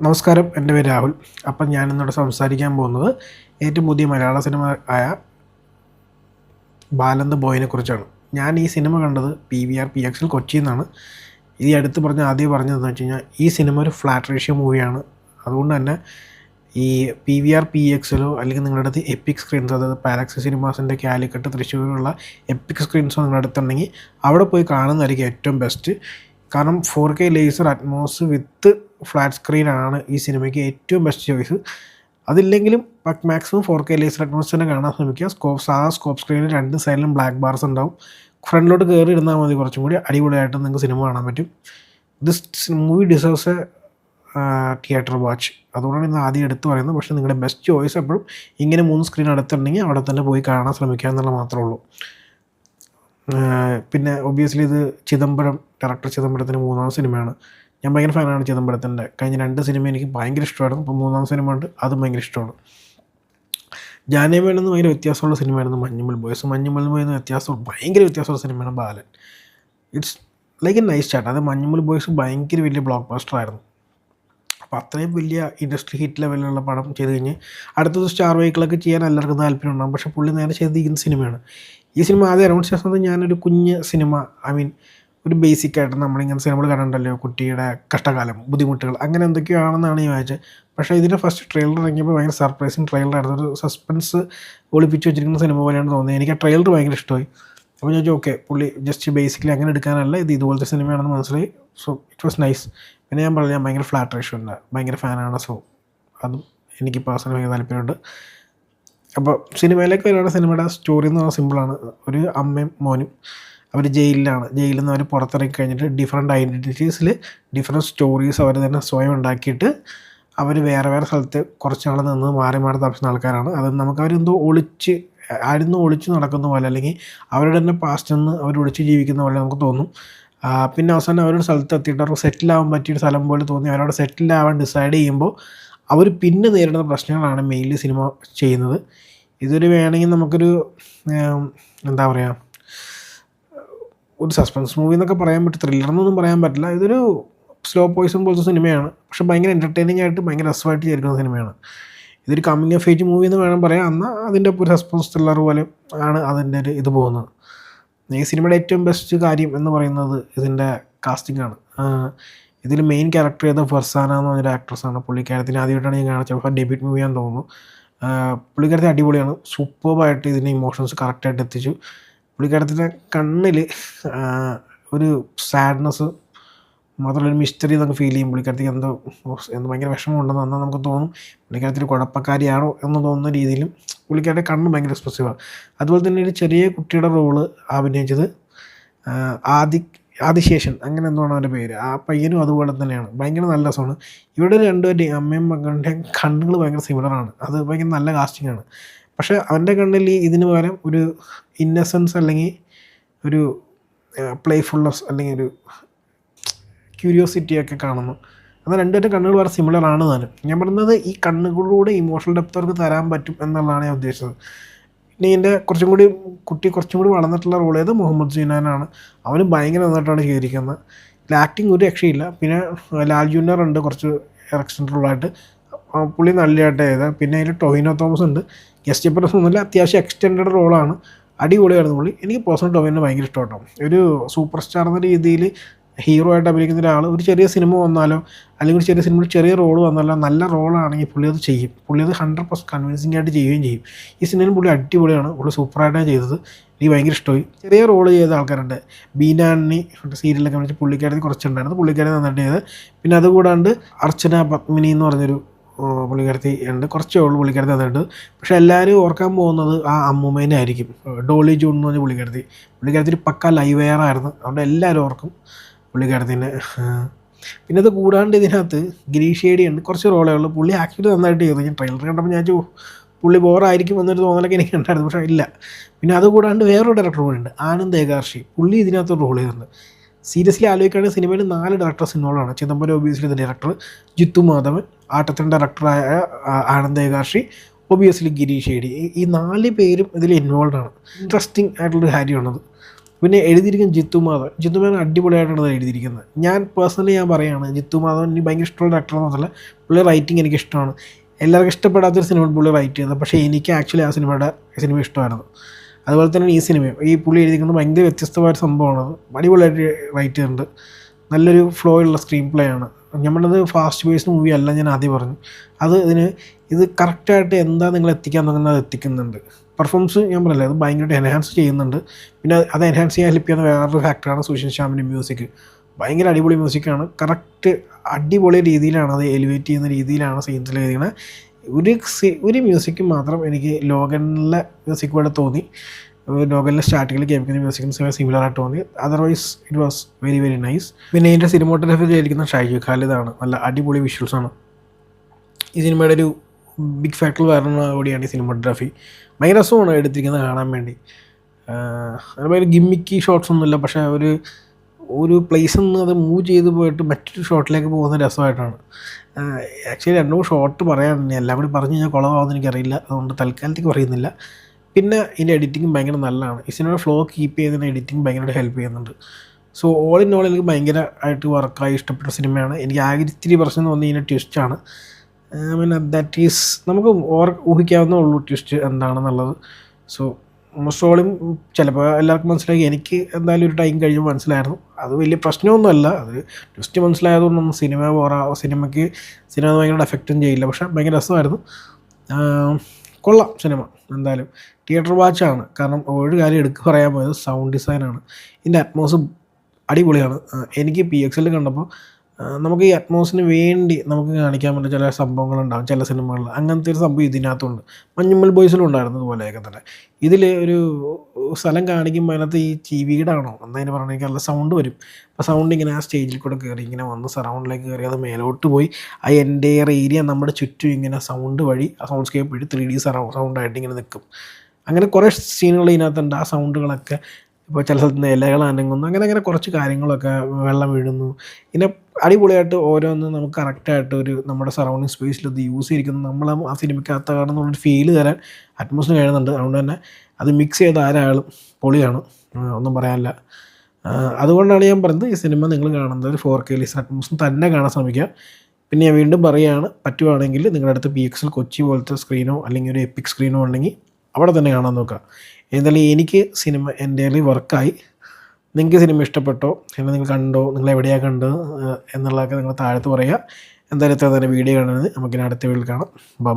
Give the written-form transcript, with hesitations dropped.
നമസ്കാരം, എൻ്റെ പേര് രാഹുൽ. അപ്പം ഞാനിന്നിവിടെ സംസാരിക്കാൻ പോകുന്നത് ഏറ്റവും പുതിയ മലയാള സിനിമ ആയ ബാലന്ത് ബോയിനെ കുറിച്ചാണ്. ഞാൻ ഈ സിനിമ കണ്ടത് PVR PXL കൊച്ചിയിൽ നിന്നാണ്. ഈ അടുത്ത് ആദ്യം പറഞ്ഞതെന്ന് വെച്ച് കഴിഞ്ഞാൽ ഈ സിനിമ ഒരു ഫ്ലാറ്റ് റേഷ്യോ മൂവിയാണ്. അതുകൊണ്ട് തന്നെ ഈ PVR PXLോ അല്ലെങ്കിൽ നിങ്ങളുടെ അടുത്ത് എപ്പിക് സ്ക്രീൻസ്, അതായത് പാലക്സ് സിനിമാസിൻ്റെ കാലിക്കട്ട് തൃശ്ശൂരുള്ള എപ്പിക് സ്ക്രീൻസോ നിങ്ങളുടെ അടുത്തുണ്ടെങ്കിൽ അവിടെ പോയി കാണുന്നതായിരിക്കും ഏറ്റവും ബെസ്റ്റ്. കാരണം 4K laser Atmos with flat സ്ക്രീനാണ് ഈ സിനിമയ്ക്ക് ഏറ്റവും ബെസ്റ്റ് ചോയ്സ്. അതില്ലെങ്കിലും മാക്സിമം 4K ലേസർ അറ്റ്മോസ് തന്നെ കാണാൻ ശ്രമിക്കുക. സാധാ സ്കോപ്പ് സ്ക്രീനിൽ രണ്ട് സൈഡിലും ബ്ലാക്ക് ബാർസ് ഉണ്ടാവും. ഫ്രണ്ടിലോട്ട് കയറി ഇരുന്നാൽ മതി, കുറച്ചും കൂടി അടിപൊളിയായിട്ട് നിങ്ങൾക്ക് സിനിമ കാണാൻ പറ്റും. This movie deserves A theatre watch. അതുകൊണ്ടാണ് ഇന്ന് ആദ്യം എടുത്ത് പറയുന്നത്. പക്ഷേ നിങ്ങളുടെ ബെസ്റ്റ് ചോയ്സ് എപ്പോഴും ഇങ്ങനെ 3 സ്ക്രീൻ അടുത്തുണ്ടെങ്കിൽ അവിടെ തന്നെ പോയി കാണാൻ ശ്രമിക്കുക എന്നുള്ളത് മാത്രമേ ഉള്ളൂ. പിന്നെ ഒബ്വിയസ്ലി ഇത് ഡയറക്ടർ ചിദംബരത്തിൻ്റെ 3ാം സിനിമയാണ്. ഞാൻ ഭയങ്കര ഫാനാണ് ചിദംബരത്തിൻ്റെ. കഴിഞ്ഞ 2 സിനിമ എനിക്ക് ഭയങ്കര ഇഷ്ടമായിരുന്നു. ഇപ്പോൾ 3ാം സിനിമ ഉണ്ട്, അതും ഭയങ്കര ഇഷ്ടമാണ്. ജാനേമേളിൽ നിന്ന് ഭയങ്കര വ്യത്യാസമുള്ള സിനിമയായിരുന്നു മഞ്ഞുമൽ ബോയ്സ്. മഞ്ഞുമൽ ബോയ്സ് ഭയങ്കര വ്യത്യാസമുള്ള സിനിമയാണ് Balan. It's like a nice start. അത് മഞ്ഞുമൽ ബോയ്സ് ഭയങ്കര വലിയ ബ്ലോക്ക് ബസ്റ്റർ ആയിരുന്നു. അപ്പോൾ അത്രയും വലിയ ഇൻഡസ്ട്രി ഹിറ്റ് ലെവലിലുള്ള പടം ചെയ്ത് കഴിഞ്ഞ് അടുത്തത് സ്റ്റാർ വെഹിക്കിളൊക്കെ ചെയ്യാൻ എല്ലാവർക്കും താല്പര്യം ഉണ്ടാകും. പക്ഷേ പുള്ളി നേരെ ചെയ്തിരിക്കുന്ന സിനിമയാണ്. ഈ സിനിമ ആദ്യം അനൗൺസ് ചെയ്യുന്നത് ഞാനൊരു കുഞ്ഞ് സിനിമ, ഒരു ബേസിക്കായിട്ട് നമ്മളിങ്ങനെ സിനിമകൾ കണ്ടിട്ടുണ്ടല്ലോ, കുട്ടിയുടെ കഷ്ടകാലം, ബുദ്ധിമുട്ടുകൾ, അങ്ങനെ എന്തൊക്കെയോ ആണെന്നാണ് ഞാൻ വായിച്ചത്. പക്ഷേ ഇതിൻ്റെ ഫസ്റ്റ് ട്രെയിലർ ഇറങ്ങിയപ്പോൾ ഭയങ്കര സർപ്രൈസിങ് ട്രെയിലറായിരുന്നു. ഒരു സസ്പെൻസ് ഒളിപ്പിച്ച് വെച്ചിരിക്കുന്ന സിനിമ പോലെയാണ് തോന്നിയത്. എനിക്ക് ആ ട്രെയിലർ ഭയങ്കര ഇഷ്ടമായി. അപ്പോൾ ഞാൻ ഓക്കെ, പുള്ളി ജസ്റ്റ് ബേസിക്കലി അങ്ങനെ എടുക്കാനല്ല, ഇത് ഇതുപോലത്തെ സിനിമയാണെന്ന് മനസ്സിലായി. So it was nice. പിന്നെ ഞാൻ ഭയങ്കര ഫ്ലാറ്റ് റേഷ്യോൻ്റെ ഭയങ്കര ഫാനാണ്. സോ അതും എനിക്ക് പേഴ്സണലി ഭയങ്കര താല്പര്യമുണ്ട്. അപ്പോൾ സിനിമയിലേക്ക് വരികയാണ്. സിനിമയുടെ സ്റ്റോറി എന്ന് പറഞ്ഞാൽ സിമ്പിളാണ്. ഒരു അമ്മയും മോനും അവർ ജയിലിൽ നിന്ന് അവർ പുറത്തിറങ്ങി കഴിഞ്ഞിട്ട് ഡിഫറെൻറ്റ് ഐഡൻറ്റിറ്റീസിൽ ഡിഫറെൻറ്റ് സ്റ്റോറീസ് അവർ തന്നെ സ്വയം ഉണ്ടാക്കിയിട്ട് അവർ വേറെ വേറെ സ്ഥലത്ത് കുറച്ച് നാൾ നിന്ന് മാറി മാറി താമസിക്കുന്ന ആൾക്കാരാണ്. അത് നമുക്ക് അവരെന്തോ ഒളിച്ച് നടക്കുന്ന പോലെ, അല്ലെങ്കിൽ അവരുടെ തന്നെ പാസ്റ്റിൽ നിന്ന് അവർ ഒളിച്ച് ജീവിക്കുന്ന പോലെ നമുക്ക് തോന്നും. പിന്നെ അവസാനം അവരുടെ സ്ഥലത്ത് എത്തിയിട്ട് അവർക്ക് സെറ്റിലാവാൻ പറ്റിയൊരു സ്ഥലം പോലെ തോന്നി അവരവിടെ സെറ്റിലാവാൻ ഡിസൈഡ് ചെയ്യുമ്പോൾ അവർ പിന്നെ നേരിടുന്ന പ്രശ്നങ്ങളാണ് മെയിൻലി സിനിമ ചെയ്യുന്നത്. ഇതൊരു വേണമെങ്കിൽ നമുക്കൊരു എന്താ പറയുക, ഒരു സസ്പെൻസ് മൂവി എന്നൊക്കെ പറയാൻ പറ്റും, ത്രില്ലർ എന്നൊന്നും പറയാൻ പറ്റില്ല. ഇതൊരു സ്ലോ പോയിസൺ പോലത്തെ സിനിമയാണ്. പക്ഷേ ഭയങ്കര എൻ്റർടൈനിങ് ആയിട്ട് ഭയങ്കര രസമായിട്ട് ചേർക്കുന്ന സിനിമയാണ്. ഇതൊരു കമ്മിങ് ഓഫ് ഏജ് മൂവി എന്ന് വേണം പറയാം. എന്നാൽ അതിൻ്റെ ഒരു സസ്പെൻസ് ത്രില്ലർ പോലെ ആണ് അതിൻ്റെ ഒരു ഇത് പോകുന്നത്. ഈ സിനിമയുടെ ഏറ്റവും ബെസ്റ്റ് കാര്യം എന്ന് പറയുന്നത് ഇതിൻ്റെ കാസ്റ്റിംഗ് ആണ്. ഇതിൽ മെയിൻ ക്യാരക്ടർ ചെയ്ത ഫർസാന എന്ന് പറഞ്ഞൊരു ആക്ട്രസ്സാണ്. പുള്ളിക്കാരത്തിന് ആദ്യമായിട്ടാണ് ഞാൻ കാണുന്നത്. ചിലപ്പോൾ ഡെബ്യൂട്ട് മൂവിയാണെന്ന് തോന്നുന്നു. പുള്ളിക്കാരത്തിന് അടിപൊളിയാണ്. സൂപ്പർബായിട്ട് ഇതിൻ്റെ ഇമോഷൻസ് കറക്റ്റായിട്ട് എത്തിച്ചു. പുള്ളിക്കാരത്തിൻ്റെ കണ്ണിൽ ഒരു സാഡ്നെസ് മാത്രമല്ല, ഒരു മിസ്റ്ററി നമുക്ക് ഫീൽ ചെയ്യും. പുള്ളിക്കാരത്തേക്ക് എന്തോ ഭയങ്കര വിഷമമുണ്ടെന്ന് എന്നാൽ നമുക്ക് തോന്നും പുള്ളിക്കാരത്തിൽ കുഴപ്പക്കാരിയാണോ എന്ന് തോന്നുന്ന രീതിയിലും പുള്ളിക്കാരുടെ കണ്ണ് ഭയങ്കര എക്സ്പ്രസീവാണ്. അതുപോലെ തന്നെ ഒരു ചെറിയ കുട്ടിയുടെ റോള് അഭിനയിച്ചത് ആദിശേഷൻ, അങ്ങനെ എന്താണ് അവൻ്റെ പേര്. ആ പയ്യനും അതുപോലെ തന്നെയാണ്. ഭയങ്കര നല്ല രസമാണ്. ഇവിടെ രണ്ടുപേരുടെയും അമ്മയും മകൻ്റെയും കണ്ണുകൾ ഭയങ്കര സിമിലറാണ്. അത് ഭയങ്കര നല്ല കാസ്റ്റിംഗാണ്. പക്ഷേ അവൻ്റെ കണ്ണിൽ ഇതിന് പകരം ഒരു ഇന്നസെൻസ് അല്ലെങ്കിൽ ഒരു പ്ലേഫുൾനെസ് അല്ലെങ്കിൽ ഒരു ക്യൂരിയോസിറ്റിയൊക്കെ കാണുന്നു. എന്നാൽ രണ്ടുപേരുടെ കണ്ണുകൾ വളരെ സിമിലറാണ് താനും. ഞാൻ പറയുന്നത് ഈ കണ്ണുകളിലൂടെ ഇമോഷണൽ ഡെപ്ത് അവർക്ക് തരാൻ പറ്റും എന്നുള്ളതാണ് ഞാൻ ഉദ്ദേശിച്ചത്. പിന്നെ എൻ്റെ കുറച്ചും കൂടി വളർന്നിട്ടുള്ള റോൾ ചെയ്ത് മുഹമ്മദ് സീനാനാണ്. അവന് ഭയങ്കര നന്നായിട്ടാണ് ചെയ്തിരിക്കുന്നത്. ആക്ടിങ് ഒരു രക്ഷയില്ല. പിന്നെ ലാൽ ജൂനിയർ ഉണ്ട് കുറച്ച് എക്സ്റ്റൻഡ് റോളായിട്ട്, പുള്ളി നല്ലതായിട്ട് ചെയ്തത്. പിന്നെ അതിൽ ടൊവിനോ തോമസ് ഉണ്ട്. ഗസ്റ്റ് അപ്പിയറൻസ് ഒന്നുമില്ല, അത്യാവശ്യം എക്സ്റ്റെൻഡഡ് റോളാണ്. അടിപൊളിയായിരുന്നു പുള്ളി. എനിക്ക് പേഴ്സണൽ ടൊവിനോ ഭയങ്കര ഇഷ്ടമാട്ടോ. ഒരു സൂപ്പർ സ്റ്റാർ എന്ന രീതിയിൽ ഹീറോ ആയിട്ട് അഭിനയിക്കുന്ന ഒരാൾ ഒരു ചെറിയ സിനിമ വന്നാലോ അല്ലെങ്കിൽ ഒരു ചെറിയ സിനിമയിൽ ചെറിയ റോൾ വന്നാലോ നല്ല റോളാണെങ്കിൽ പുള്ളി അത് ചെയ്യും. പുള്ളി അത് 100% കൺവിൻസിംഗ് ആയിട്ട് ചെയ്യുകയും ചെയ്യും. ഈ സിനിമയിൽ പുള്ളി അടിപൊളിയാണ്. പുള്ളി സൂപ്പറായിട്ടാണ് ചെയ്തത്. എനിക്ക് ഭയങ്കര ഇഷ്ടമായി. ചെറിയ റോൾ ചെയ്ത ആൾക്കാരുണ്ട്. ബീനാനി സീരിയലൊക്കെ വെച്ച് പുള്ളിക്കാരത്തിൽ കുറച്ചുണ്ടായിരുന്നു. പുള്ളിക്കാരൻ നന്നായിട്ട് ചെയ്ത്. പിന്നെ അതുകൂടാണ്ട് അർച്ചന പത്മിനി എന്ന് പറഞ്ഞൊരു പുള്ളിക്കാരത്തി ഉണ്ട്. കുറച്ചേ ഉള്ളൂ പുള്ളിക്കാരത്തി നന്നായിട്ട്. പക്ഷേ എല്ലാവരും ഓർക്കാൻ പോകുന്നത് ആ അമ്മൂമ്മേനെ ആയിരിക്കും. ഡോളി ജൂൺ എന്ന് പറഞ്ഞ പുള്ളിക്കാരത്തി ഒരു പക്ക ലൈവ് വെയർ ആയിരുന്നു. അതുകൊണ്ട് എല്ലാവരും ഓർക്കും പുള്ളിക്കാരത്തിൻ്റെ. പിന്നെ അത് കൂടാണ്ട് ഇതിനകത്ത് ഗിരീഷേടി ഉണ്ട്. കുറച്ച് റോളേ ഉള്ളൂ. പുള്ളി ആക്ച്വലി നന്നായിട്ട് ചെയ്തു. ഞാൻ ട്രെയിലർ കണ്ടപ്പോൾ ഞാൻ പുള്ളി ബോറായിരിക്കും എന്നൊരു തോന്നലൊക്കെ എനിക്ക് ഉണ്ടായിരുന്നു. പക്ഷേ ഇല്ല. പിന്നെ അതുകൂടാണ്ട് വേറൊരു ഡയറക്ടർ കൂടെയുണ്ട്, ആനന്ദ് ഏകാർഷി. പുള്ളി ഇതിനകത്ത് റോൾ ചെയ്തിട്ടുണ്ട്. സീരിയസ്ലി ആലോചിക്കുകയാണെങ്കിൽ സിനിമയിൽ 4 ഡയറക്ടേഴ്സ് ഇൻവോൾവാണ്. ചിദംബരം ഒബിയസ്ലി ഡയറക്ടർ, ജിത്തു മാധവൻ, ആട്ടത്തിൻ്റെ ഡയറക്ടറായ ആനന്ദ് ഏകാർഷി, ഒബിയസ്ലി ഗിരീഷേടി. ഈ 4 പേരും ഇതിൽ ഇൻവോൾവാണ്. ഇൻട്രസ്റ്റിംഗ് ആയിട്ടുള്ളൊരു കാര്യമാണത്. പിന്നെ എഴുതിയിരിക്കുന്ന ജിത്തു മാധവൻ. ജിത്തു മാധവൻ അടിപൊളിയായിട്ടാണ് അത് എഴുതിയിരിക്കുന്നത്. ഞാൻ പേഴ്സണലി ഞാൻ പറയുകയാണ്, ജിത്തു മാധവൻ എനിക്ക് ഭയങ്കര ഇഷ്ടമുള്ള ആക്ടർ എന്നല്ല, പുള്ളി റൈറ്റിംഗ് എനിക്ക് ഇഷ്ടമാണ്. എല്ലാവർക്കും ഇഷ്ടപ്പെടാത്തൊരു സിനിമ പുള്ളി റൈറ്റ് ചെയ്യുന്നത്, പക്ഷേ എനിക്ക് ആക്ച്വലി ആ സിനിമ ഇഷ്ടമായിരുന്നു. അതുപോലെ തന്നെ ഈ സിനിമയും പുള്ളി എഴുതിക്കുന്നത് ഭയങ്കര വ്യത്യസ്തമായ സംഭവമാണ്. അടിപൊളിയായിട്ട് റൈറ്റ് ചെയ്തിട്ടുണ്ട്. നല്ലൊരു ഫ്ലോ ഉള്ള സ്ക്രീൻ പ്ലേ ആണ്. നമ്മളത് ഫാസ്റ്റ് പേസ്ഡ് മൂവി അല്ല, ഞാൻ ആദ്യം പറഞ്ഞു. ഇത് കറക്റ്റായിട്ട് എന്താ നിങ്ങൾ എത്തിക്കാൻ നോക്കുന്നത് അത് എത്തിക്കുന്നുണ്ട്. പെർഫോമൻസ് ഞാൻ പറയില്ല, അത് ഭയങ്കരമായിട്ട് എൻഹാൻസ് ചെയ്യുന്നുണ്ട്. പിന്നെ അത് എൻഹാൻസ് ചെയ്യാൻ ഹെൽപ്പ് ചെയ്യുന്ന വേറൊരു ഫാക്ടറാണ് സുഷിൻ ശ്യാമിൻ്റെ മ്യൂസിക്. ഭയങ്കര അടിപൊളി മ്യൂസിക്കാണ്. കറക്റ്റ് അടിപൊളി രീതിയിലാണ് അത് എലിവേറ്റ് ചെയ്യുന്ന രീതിയിലാണ് സീൻസിൽ എഴുതിയത്. ഒരു മ്യൂസിക്ക് മാത്രം എനിക്ക് ലോകനിലെ മ്യൂസിക് പോലെ തോന്നി. ലോകലിലെ സ്റ്റാർട്ടിങ്ങിൽ കേൾക്കുന്ന മ്യൂസിക്കിന് സിമിലറായിട്ട് തോന്നി. Otherwise it was very very nice. പിന്നെ ഇതിൻ്റെ സിനിമോട്ടോഗ്രാഫി ചെയ്തിരിക്കുന്ന ഷൈജു ഖാലിദാണ്. നല്ല അടിപൊളി വിഷ്വൽസാണ്. ഈ സിനിമയുടെ ഒരു ബിഗ് ഫാക്ടർ വരുന്ന കൂടിയാണ് ഈ സിനിമോട്ടോഗ്രാഫി. ഭയങ്കര രസമാണ് എടുത്തിരിക്കുന്നത് കാണാൻ വേണ്ടി. അതുപോലെ ഗിമ്മിക്കി ഷോട്ട്സ് ഒന്നുമില്ല, പക്ഷേ ഒരു പ്ലേസിൽ നിന്ന് അത് മൂവ് ചെയ്ത് പോയിട്ട് മറ്റൊരു ഷോട്ടിലേക്ക് പോകുന്ന രസമായിട്ടാണ്. ആക്ച്വലി 2 ഷോട്ട് പറയാനുണ്ട്, എല്ലാം കൂടി പറഞ്ഞു കഴിഞ്ഞാൽ കുളമാവുമെന്ന് എനിക്കറിയില്ല, അതുകൊണ്ട് തൽക്കാലത്തേക്ക് പറയുന്നില്ല. പിന്നെ ഇതിൻ്റെ എഡിറ്റിംഗ് ഭയങ്കര നല്ലതാണ്. ഈ സിനിമയുടെ ഫ്ലോ കീപ്പ് ചെയ്യുന്നതിന് എഡിറ്റിംഗ് ഭയങ്കരമായിട്ട് ഹെൽപ്പ് ചെയ്യുന്നുണ്ട്. സോ ഓൾ ഇൻ ഓൾ എനിക്ക് ഭയങ്കരമായിട്ട് വർക്കായി ഇഷ്ടപ്പെട്ട സിനിമയാണ്. എനിക്ക് ആകെ ഇത്തിരി പ്രശ്നം തോന്നി ഇതിൻ്റെ ട്വിസ്റ്റാണ്. പിന്നെ ദാറ്റ് ഈസ് നമുക്ക് ഊഹിക്കാവുന്നേ ഉള്ളൂ ട്വിസ്റ്റ് എന്താണെന്നുള്ളത്. സോ മോസ്റ്റോളും ചിലപ്പോൾ എല്ലാവർക്കും മനസ്സിലായി. എനിക്ക് എന്തായാലും ഒരു ടൈം കഴിയുമ്പോൾ മനസ്സിലായിരുന്നു. അത് വലിയ പ്രശ്നമൊന്നുമല്ല. അത് ട്വിസ്റ്റ് മനസ്സിലായതുകൊണ്ടൊന്നും സിനിമയ്ക്ക് ഭയങ്കര എഫക്റ്റും ചെയ്യില്ല. പക്ഷേ ഭയങ്കര രസമായിരുന്നു. കൊള്ളാം സിനിമ. എന്തായാലും തിയേറ്റർ വാച്ചാണ്. കാരണം ഒരു കാര്യം എടുക്കുക പറയാൻ പോയത് സൗണ്ട് ഡിസൈനാണ്. ഇതിൻ്റെ അറ്റ്മോസ് അടിപൊളിയാണ്. എനിക്ക് PXL കണ്ടപ്പോൾ നമുക്ക് ഈ അറ്റ്മോസിന് വേണ്ടി നമുക്ക് കാണിക്കാൻ പറ്റുന്ന ചില സംഭവങ്ങളുണ്ടാകും ചില സിനിമകളിൽ. അങ്ങനത്തെ ഒരു സംഭവം ഇതിനകത്തുണ്ട്. മഞ്ഞുമ്മൽ ബോയ്സിലും ഉണ്ടായിരുന്നു ഇതുപോലെയൊക്കെ തന്നെ. ഇതിൽ ഒരു സ്ഥലം കാണിക്കുമ്പോൾ അതിനകത്ത് ഈ ചീവീടാണോ എന്നതിന് പറഞ്ഞാൽ എനിക്ക് നല്ല സൗണ്ട് വരും. അപ്പോൾ സൗണ്ട് ഇങ്ങനെ ആ സ്റ്റേജിൽ കൂടെ കയറി ഇങ്ങനെ വന്ന് സറൗണ്ടിലേക്ക് കയറി അത് മേലോട്ട് പോയി ആ എൻ്റെയർ ഏരിയ നമ്മുടെ ചുറ്റും ഇങ്ങനെ സൗണ്ട് വഴി ആ സൗണ്ട് സ്കേപ്പ് വഴി 3D സൗണ്ടായിട്ട് ഇങ്ങനെ നിൽക്കും. അങ്ങനെ കുറേ സീനുകൾ ഇതിനകത്തുണ്ട്. ആ സൗണ്ടുകളൊക്കെ ഇപ്പോൾ ചില സ്ഥലത്ത് നിന്ന് ഇലകൾ അനങ്ങുന്നു, അങ്ങനെ കുറച്ച് കാര്യങ്ങളൊക്കെ, വെള്ളം വീഴുന്നു. പിന്നെ അടിപൊളിയായിട്ട് ഓരോന്നും നമുക്ക് കറക്റ്റായിട്ട് നമ്മുടെ സറൗണ്ടിങ് സ്പേസിൽ ഇത് യൂസ് ചെയ്തിരിക്കുന്നത് നമ്മൾ ആ സിനിമയ്ക്കകത്താണെന്നുള്ളൊരു ഫീല് തരാൻ അറ്റ്മോസ്ഫിയർ കഴിയുന്നുണ്ട്. അതുകൊണ്ട് തന്നെ അത് മിക്സ് ചെയ്ത ആരാളും പൊളിയാണ്, ഒന്നും പറയാനില്ല. അതുകൊണ്ടാണ് ഞാൻ പറയുന്നത് ഈ സിനിമ നിങ്ങൾ കാണുന്നത് ഒരു 4K അറ്റ്മോസ്ഫിയർ തന്നെ കാണാൻ ശ്രമിക്കുക. പിന്നെ ഞാൻ വീണ്ടും പറയുകയാണ്, പറ്റുവാണെങ്കിൽ നിങ്ങളുടെ അടുത്ത് PXL കൊച്ചി പോലത്തെ സ്ക്രീനോ അല്ലെങ്കിൽ ഒരു എപ്പിക് സ്ക്രീനോ ഉണ്ടെങ്കിൽ അവിടെ തന്നെ കാണാൻ നോക്കുക. എന്തായാലും എനിക്ക് സിനിമ എൻ്റെ വർക്കായി. നിങ്ങൾക്ക് സിനിമ ഇഷ്ടപ്പെട്ടോ, അല്ലെങ്കിൽ നിങ്ങൾ കണ്ടോ, നിങ്ങൾ എവിടെയാണ് കണ്ടത് എന്നുള്ളതൊക്കെ നിങ്ങൾ താഴത്ത് പറയുക. എന്തായാലും ഇത്ര തന്നെ വീഡിയോ കാണുന്നത്. നമുക്കിനി അടുത്ത വീഡിയോയിൽ കാണാം. ബൈ.